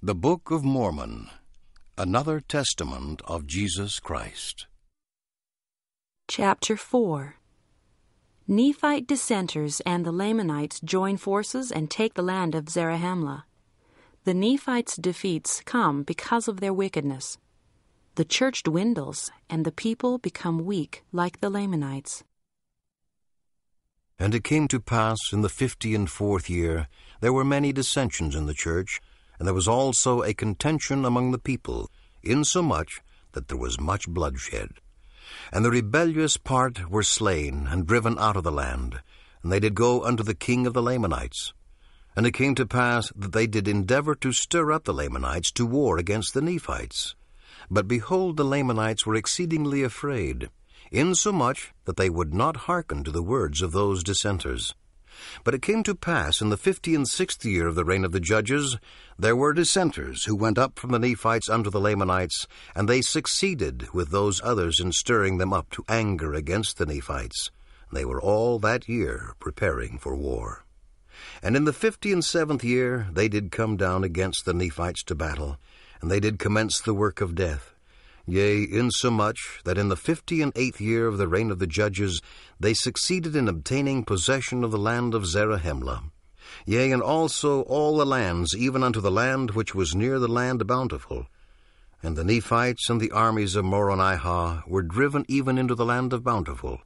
The Book of Mormon, Another Testament of Jesus Christ. Chapter 4. Nephite dissenters and the Lamanites join forces and take the land of Zarahemla. The Nephites' defeats come because of their wickedness. The church dwindles, and the people become weak like the Lamanites. And it came to pass in the 54th year, there were many dissensions in the church, and there was also a contention among the people, insomuch that there was much bloodshed. And the rebellious part were slain and driven out of the land, and they did go unto the king of the Lamanites. And it came to pass that they did endeavor to stir up the Lamanites to war against the Nephites. But behold, the Lamanites were exceedingly afraid, insomuch that they would not hearken to the words of those dissenters. But it came to pass in the 56th year of the reign of the judges, there were dissenters who went up from the Nephites unto the Lamanites, and they succeeded with those others in stirring them up to anger against the Nephites. They were all that year preparing for war. And in the 57th year they did come down against the Nephites to battle, and they did commence the work of death. Yea, insomuch that in the 58th year of the reign of the judges they succeeded in obtaining possession of the land of Zarahemla. Yea, and also all the lands, even unto the land which was near the land bountiful. And the Nephites and the armies of Mormon were driven even into the land of bountiful.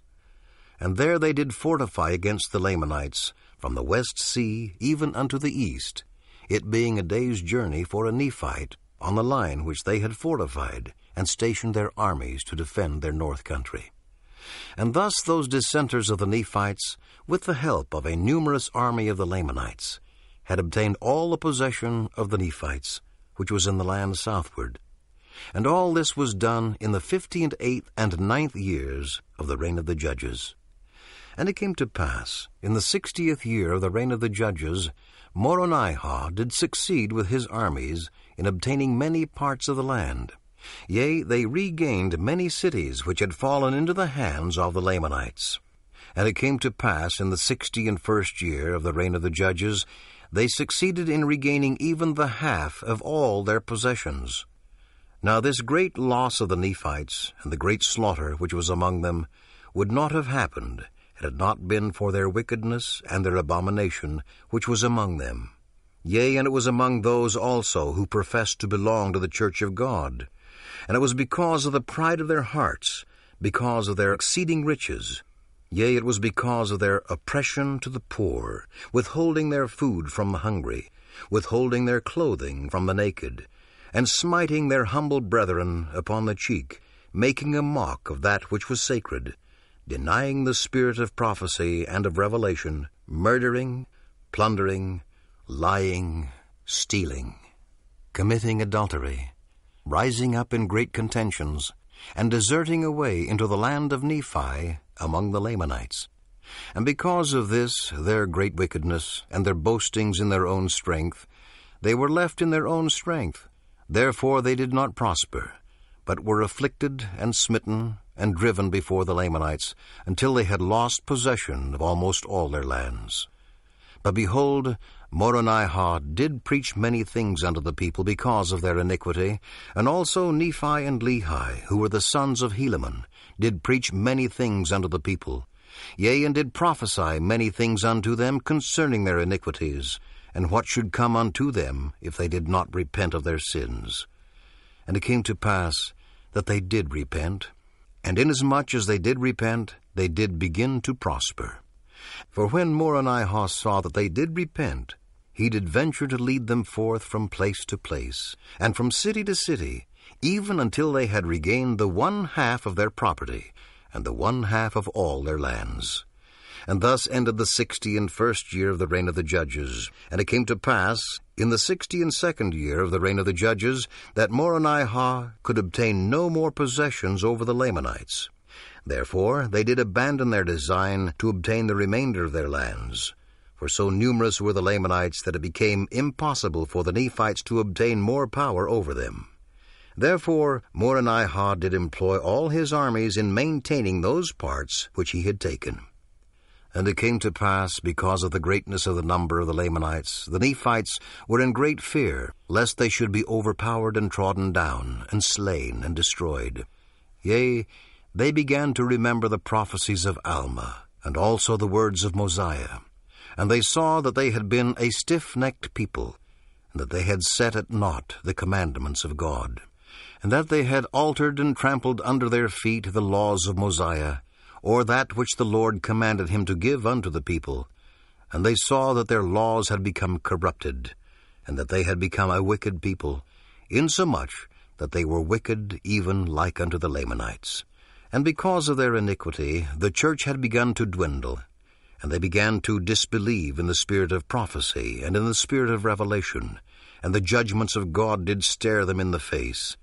And there they did fortify against the Lamanites, from the west sea even unto the east, it being a day's journey for a Nephite, on the line which they had fortified, and stationed their armies to defend their north country. And thus those dissenters of the Nephites, with the help of a numerous army of the Lamanites, had obtained all the possession of the Nephites, which was in the land southward. And all this was done in the 58th and 9th years of the reign of the judges. And it came to pass, in the 60th year of the reign of the judges, Mormon did succeed with his armies in obtaining many parts of the land. Yea, they regained many cities which had fallen into the hands of the Lamanites. And it came to pass in the 61st year of the reign of the judges, they succeeded in regaining even the half of all their possessions. Now this great loss of the Nephites, and the great slaughter which was among them, would not have happened, had it not been for their wickedness and their abomination which was among them. Yea, and it was among those also who professed to belong to the church of God. And it was because of the pride of their hearts, because of their exceeding riches. Yea, it was because of their oppression to the poor, withholding their food from the hungry, withholding their clothing from the naked, and smiting their humble brethren upon the cheek, making a mock of that which was sacred, denying the spirit of prophecy and of revelation, murdering, plundering, lying, stealing, committing adultery, rising up in great contentions, and deserting away into the land of Nephi among the Lamanites. And because of this, their great wickedness, and their boastings in their own strength, they were left in their own strength. Therefore they did not prosper, but were afflicted and smitten and driven before the Lamanites, until they had lost possession of almost all their lands. But behold, Mormon did preach many things unto the people because of their iniquity, and also Nephi and Lehi, who were the sons of Helaman, did preach many things unto the people, yea, and did prophesy many things unto them concerning their iniquities, and what should come unto them if they did not repent of their sins. And it came to pass that they did repent, and inasmuch as they did repent, they did begin to prosper. For when Mormon saw that they did repent, he did venture to lead them forth from place to place, and from city to city, even until they had regained the 1/2 of their property, and the 1/2 of all their lands. And thus ended the 61st year of the reign of the judges. And it came to pass, in the 62nd year of the reign of the judges, that Mormon could obtain no more possessions over the Lamanites. Therefore they did abandon their design to obtain the remainder of their lands. For so numerous were the Lamanites that it became impossible for the Nephites to obtain more power over them. Therefore Mormon did employ all his armies in maintaining those parts which he had taken. And it came to pass, because of the greatness of the number of the Lamanites, the Nephites were in great fear, lest they should be overpowered and trodden down, and slain and destroyed. Yea, they began to remember the prophecies of Alma, and also the words of Mosiah. And they saw that they had been a stiff-necked people, and that they had set at naught the commandments of God, and that they had altered and trampled under their feet the laws of Mosiah, or that which the Lord commanded him to give unto the people. And they saw that their laws had become corrupted, and that they had become a wicked people, insomuch that they were wicked even like unto the Lamanites. And because of their iniquity the church had begun to dwindle, and they began to disbelieve in the spirit of prophecy and in the spirit of revelation, and the judgments of God did stare them in the face.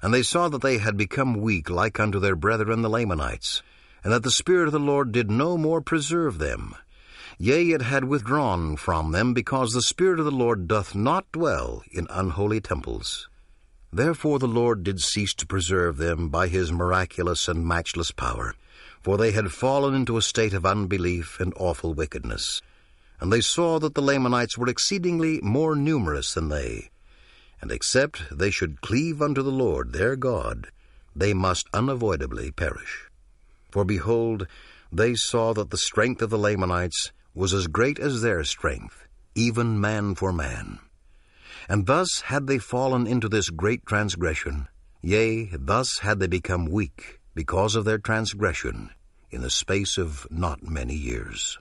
And they saw that they had become weak like unto their brethren the Lamanites, and that the Spirit of the Lord did no more preserve them. Yea, it had withdrawn from them, because the Spirit of the Lord doth not dwell in unholy temples. Therefore the Lord did cease to preserve them by his miraculous and matchless power, for they had fallen into a state of unbelief and awful wickedness. And they saw that the Lamanites were exceedingly more numerous than they, and except they should cleave unto the Lord their God, they must unavoidably perish. For behold, they saw that the strength of the Lamanites was as great as their strength, even man for man. And thus had they fallen into this great transgression, yea, thus had they become weak because of their transgression in the space of not many years.